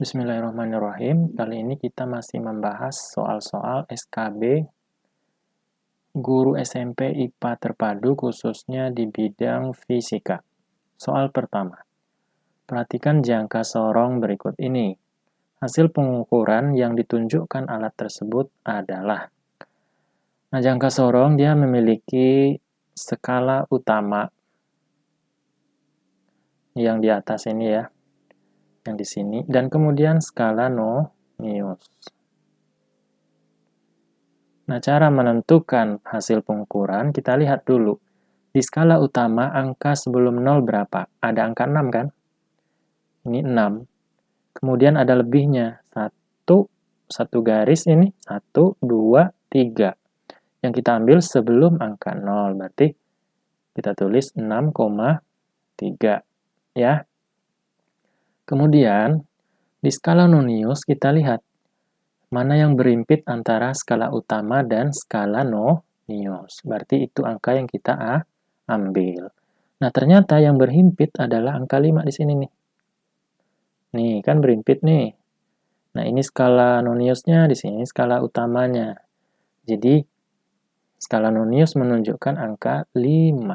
Bismillahirrahmanirrahim. Kali ini kita masih membahas soal-soal SKB Guru SMP IPA Terpadu khususnya di bidang fisika. Soal pertama. Perhatikan jangka sorong berikut ini. Hasil pengukuran yang ditunjukkan alat tersebut adalah. Nah, jangka sorong dia memiliki skala utama yang di atas ini ya. Yang di sini, dan kemudian skala Nonius. Nah, cara menentukan hasil pengukuran, kita lihat dulu. Di skala utama, angka sebelum 0 berapa? Ada angka 6 kan? Ini 6. Kemudian ada lebihnya. 1 garis ini, 1, 2, 3. Yang kita ambil sebelum angka 0, berarti kita tulis 6,3. Ya. Kemudian, di skala Nonius kita lihat mana yang berimpit antara skala utama dan skala Nonius. Berarti itu angka yang kita ambil. Nah, ternyata yang berhimpit adalah angka 5 di sini nih. Nih, kan berimpit nih. Nah, ini skala Noniusnya, di sini skala utamanya. Jadi, skala Nonius menunjukkan angka 5.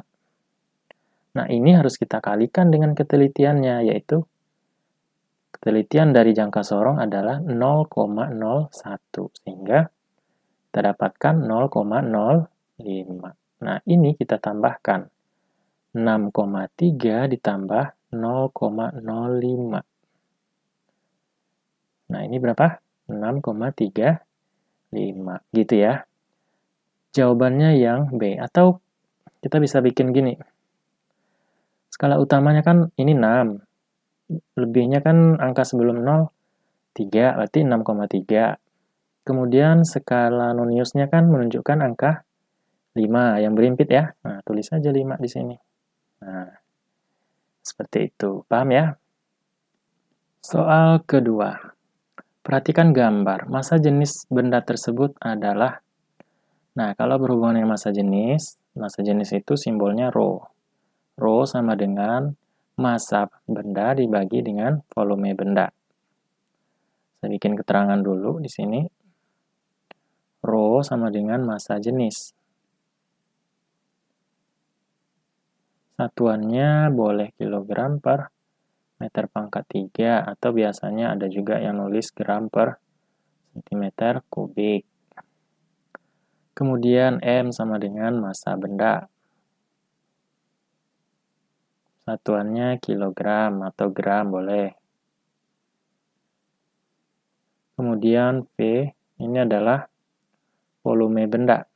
Nah, ini harus kita kalikan dengan ketelitiannya, yaitu ketelitian dari jangka sorong adalah 0,01, sehingga kita dapatkan 0,05. Nah, ini kita tambahkan 6,3 ditambah 0,05. Nah, ini berapa? 6,35. Gitu ya. Jawabannya yang B. Atau kita bisa bikin gini. Skala utamanya kan ini 6. Lebihnya kan angka sebelum 0, 3, berarti 6,3. Kemudian skala Noniusnya kan menunjukkan angka 5 yang berimpit ya. Nah, tulis aja 5 di sini. Nah, seperti itu. Paham ya? Soal kedua. Perhatikan gambar. Massa jenis benda tersebut adalah. Nah, kalau berhubungan dengan massa jenis itu simbolnya Rho. Rho sama dengan massa benda dibagi dengan volume benda. Saya bikin keterangan dulu di sini. Rho sama dengan massa jenis. Satuannya boleh kilogram per meter pangkat 3, atau biasanya ada juga yang nulis gram per sentimeter kubik. Kemudian M sama dengan massa benda. Satuannya kilogram atau gram boleh. Kemudian V ini adalah volume benda.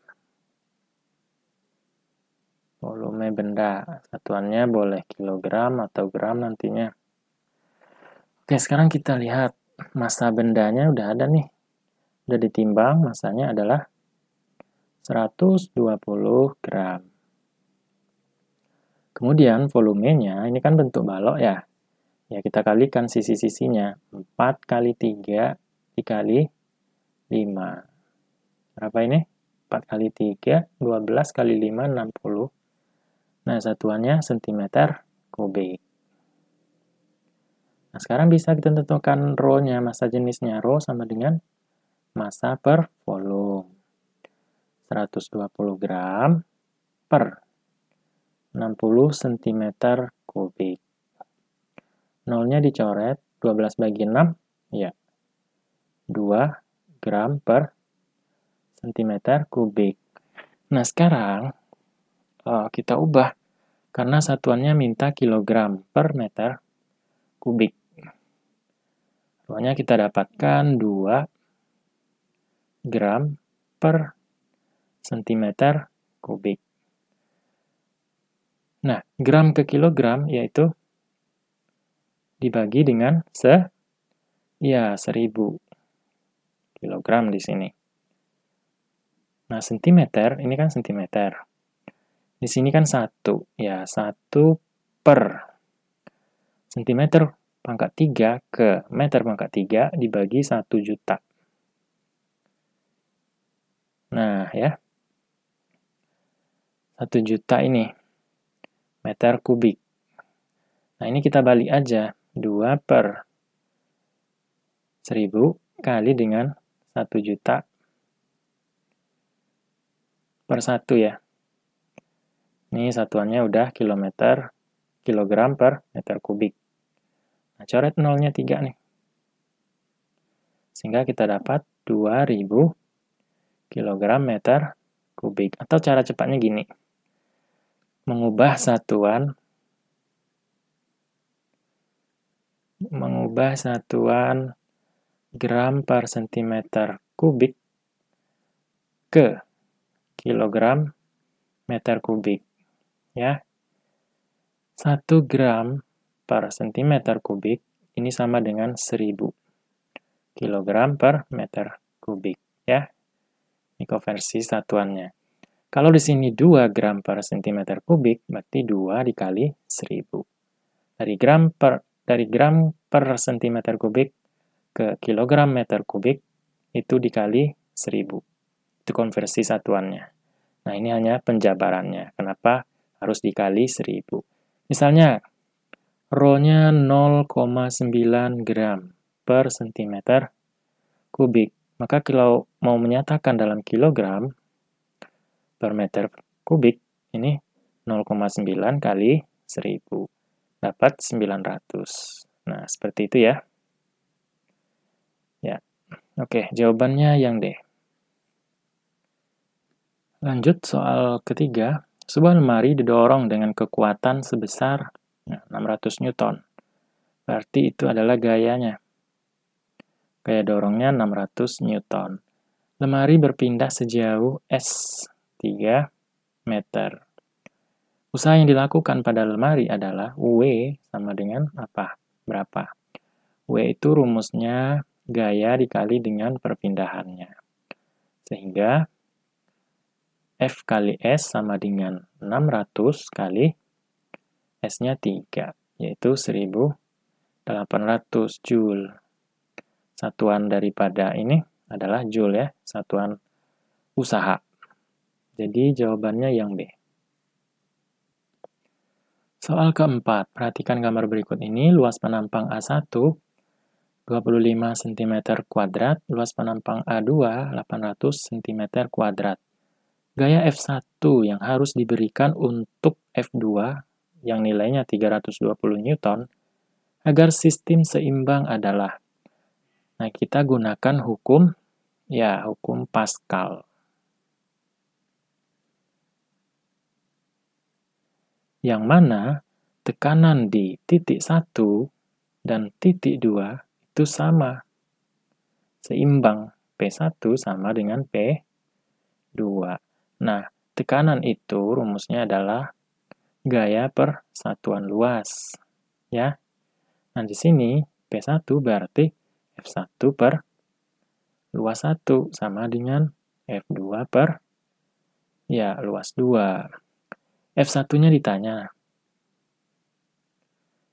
Volume benda. Satuannya boleh kilogram atau gram nantinya. Oke, sekarang kita lihat massa bendanya udah ada nih. Udah ditimbang, massanya adalah 120 gram. Kemudian volumenya, ini kan bentuk balok ya. Ya, kita kalikan sisi-sisinya. 4 kali 3 dikali 5. Berapa ini? 4 kali 3, 12 kali 5, 60. Nah, satuannya sentimeter kubik. Nah, sekarang bisa kita tentukan Rho-nya, massa jenisnya. Rho sama dengan massa per volume. 120 gram per 60 cm kubik. Nolnya dicoret, 12 bagi 6, ya. 2 gram per cm kubik. Nah, sekarang kita ubah, karena satuannya minta kilogram per meter kubik. Rho-nya kita dapatkan 2 gram per cm kubik. Nah, gram ke kilogram yaitu dibagi dengan 1000 kilogram di sini. Nah, sentimeter, ini kan sentimeter. Di sini kan 1, ya 1 per sentimeter pangkat 3 ke meter pangkat 3 dibagi 1 juta. Nah, ya. 1 juta ini meter kubik. Nah, ini kita balik aja. 2 per 1000 kali dengan 1 juta per 1 ya. Ini satuannya udah kilogram per meter kubik. Nah, coret nolnya 3 nih. Sehingga kita dapat 2000 kilogram meter kubik. Atau cara cepatnya gini. Mengubah satuan gram per sentimeter kubik ke kilogram meter kubik. Ya. 1 gram per sentimeter kubik ini sama dengan 1000 kilogram per meter kubik. Ya. Ini konversi satuannya. Kalau di sini 2 gram per sentimeter kubik, berarti 2 dikali 1000. Dari gram per sentimeter kubik ke kilogram meter kubik, itu dikali 1000. Itu konversi satuannya. Nah, ini hanya penjabarannya. Kenapa harus dikali 1000? Misalnya, Rho-nya 0,9 gram per sentimeter kubik. Maka kalau mau menyatakan dalam kilogram per meter kubik, ini 0,9 kali 1000. Dapat 900. Nah, seperti itu ya. Ya. Oke, jawabannya yang D. Lanjut soal ketiga. Sebuah lemari didorong dengan kekuatan sebesar 600 Newton. Berarti itu adalah gayanya. Gaya dorongnya 600 Newton. Lemari berpindah sejauh S3 meter. Usaha yang dilakukan pada lemari adalah W sama dengan apa? Berapa? W itu rumusnya gaya dikali dengan perpindahannya. Sehingga F kali S sama dengan 600 kali S-nya 3, yaitu 1800 Joule. Satuan daripada ini adalah Joule ya, satuan usaha. Jadi jawabannya yang B. Soal keempat, perhatikan gambar berikut ini. Luas penampang A1 25 cm kuadrat, luas penampang A2 800 cm kuadrat. Gaya F1 yang harus diberikan untuk F2 yang nilainya 320 Newton agar sistem seimbang adalah. Nah, kita gunakan hukum Pascal. Yang mana tekanan di titik 1 dan titik 2 itu sama. Seimbang. P1 sama dengan P2. Nah, tekanan itu rumusnya adalah gaya per satuan luas. Ya. Nah, di sini P1 berarti F1 per luas 1 sama dengan F2 per luas 2. F1-nya ditanya.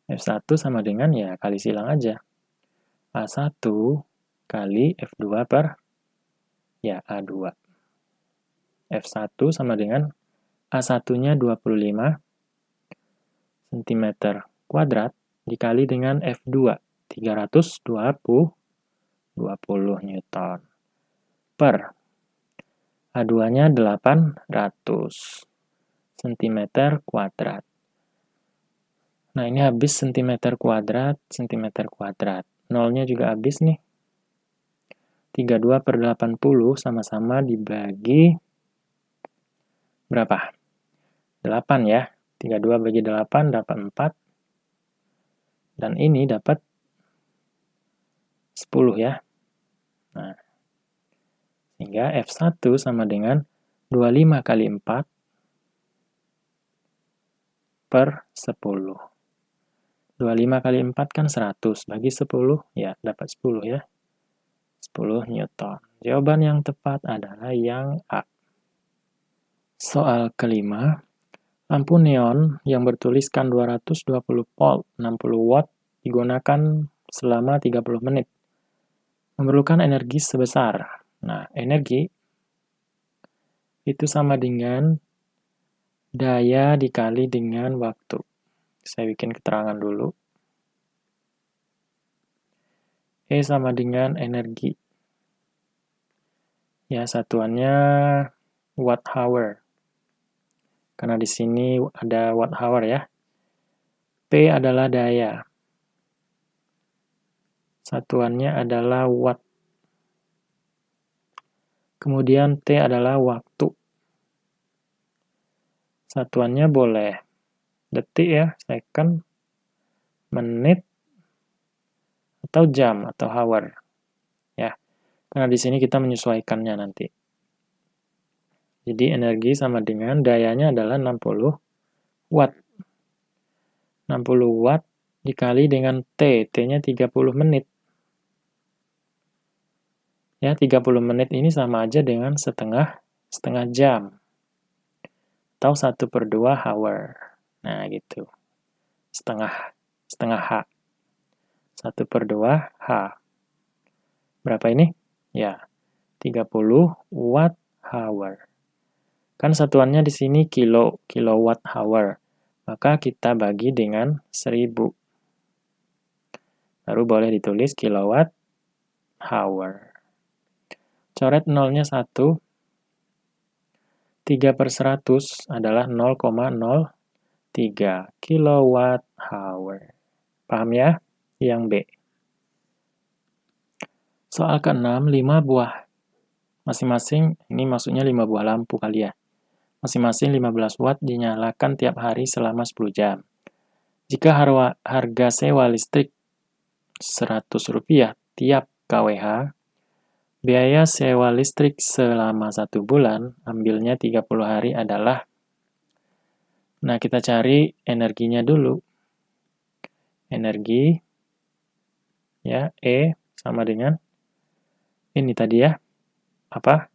F1 sama dengan kali silang aja. A1 kali F2 per A2. F1 sama dengan A1-nya 25 cm kuadrat dikali dengan F2 320 Newton per A2-nya 800 cm kuadrat. Nah, ini habis cm kuadrat. Nolnya juga habis nih. 32 per 80 sama-sama dibagi berapa? 8 ya. 32 bagi 8 dapat 4. Dan ini dapat 10 ya. Nah, sehingga F1 sama dengan 25 kali 4 per 10. 25 kali 4 kan 100. Bagi 10, dapat 10 ya. 10 Newton. Jawaban yang tepat adalah yang A. Soal kelima, lampu neon yang bertuliskan 220 volt 60 watt digunakan selama 30 menit. Memerlukan energi sebesar. Nah, energi itu sama dengan daya dikali dengan waktu. Saya bikin keterangan dulu. E sama dengan energi. Ya, satuannya watt hour. Karena di sini ada watt hour ya. P adalah daya. Satuannya adalah watt. Kemudian T adalah waktu. Satuannya boleh detik ya, second, menit, atau jam, atau hour. Ya, karena di sini kita menyesuaikannya nanti. Jadi energi sama dengan dayanya adalah 60 watt. 60 watt dikali dengan T. T-nya 30 menit. Ya, 30 menit ini sama aja dengan setengah jam. Atau 1/2 hour. Nah, gitu. Setengah H. 1/2 H. Berapa ini? Ya, 30 watt hour. Kan satuannya di sini kilowatt hour. Maka kita bagi dengan 1000. Baru boleh ditulis kilowatt hour. Coret nolnya 1. 3/100 adalah 0,03 kilowatt hour. Paham ya? Yang B. Soal ke-6, 5 buah. Masing-masing, ini maksudnya 5 buah lampu kali ya. Masing-masing 15 watt dinyalakan tiap hari selama 10 jam. Jika harga sewa listrik Rp100 tiap kWh, biaya sewa listrik selama 1 bulan, ambilnya 30 hari adalah. Nah, kita cari energinya dulu. Energi, ya, E sama dengan ini tadi ya. Apa?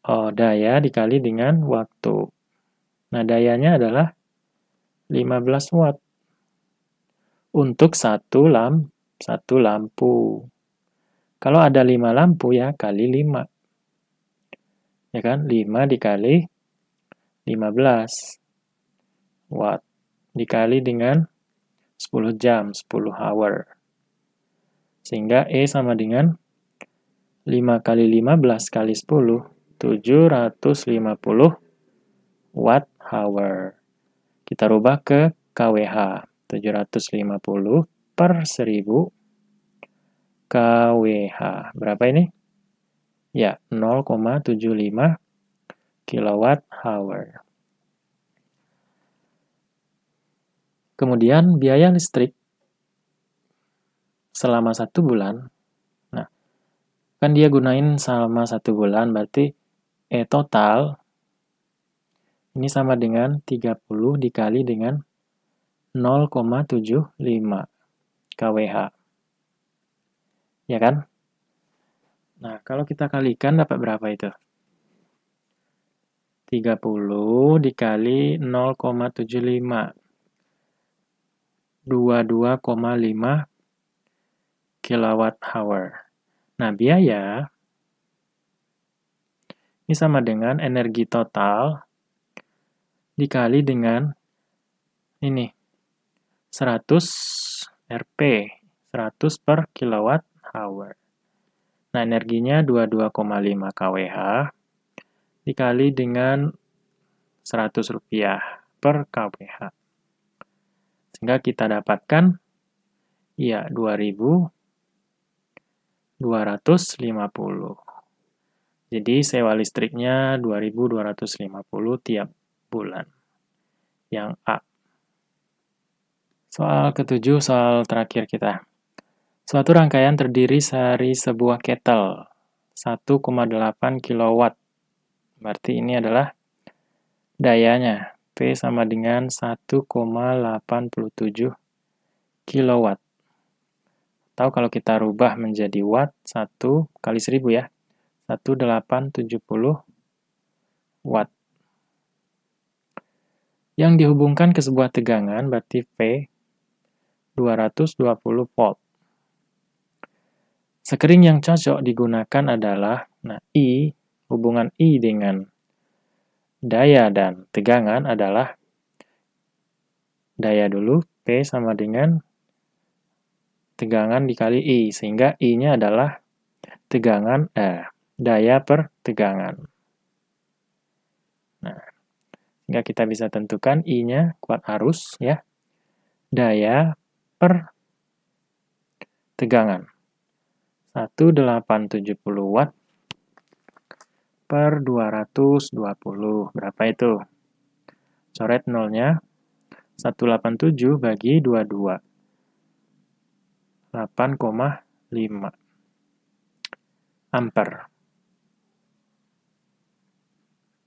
Oh, daya dikali dengan waktu. Nah, dayanya adalah 15 watt. Untuk satu lampu. Kalau ada 5 lampu ya, kali 5. Ya kan? 5 dikali 15 watt. Dikali dengan 10 jam, 10 hour. Sehingga E sama dengan 5 kali 15 kali 10, 750 watt hour. Kita rubah ke kWh. 750 per 1000 kWh. Berapa ini? Ya, 0,75 kilowatt hour. Kemudian biaya listrik selama 1 bulan. Nah, kan dia gunain selama 1 bulan, berarti E total ini sama dengan 30 dikali dengan 0,75 kWh. Ya kan? Nah, kalau kita kalikan dapat berapa itu? 30 dikali 0,75. 22,5 kilowatt hour. Nah, biaya ini sama dengan energi total dikali dengan ini 100 Rp, 100 per kilowatt hour. Nah, energinya 22,5 kWh dikali dengan Rp100 per kWh. Sehingga kita dapatkan ya 2.250. Jadi sewa listriknya 2.250 tiap bulan. Yang A. Soal ke-7, soal terakhir kita. Suatu rangkaian terdiri dari sebuah kettle 1,8 kW. Berarti ini adalah dayanya. P sama dengan 1,87 kW. Atau kalau kita rubah menjadi watt, 1 kali 1000 ya. 1870 watt. Yang dihubungkan ke sebuah tegangan berarti P 220 volt. Sekering yang cocok digunakan adalah, nah I, hubungan I dengan daya dan tegangan adalah daya dulu, P sama dengan tegangan dikali I, sehingga I-nya adalah daya per tegangan. Nah, sehingga kita bisa tentukan I-nya kuat arus, ya. Daya per tegangan. 1870 watt per 220. Berapa itu? Coret nolnya. 187 bagi 22. 8,5 ampere.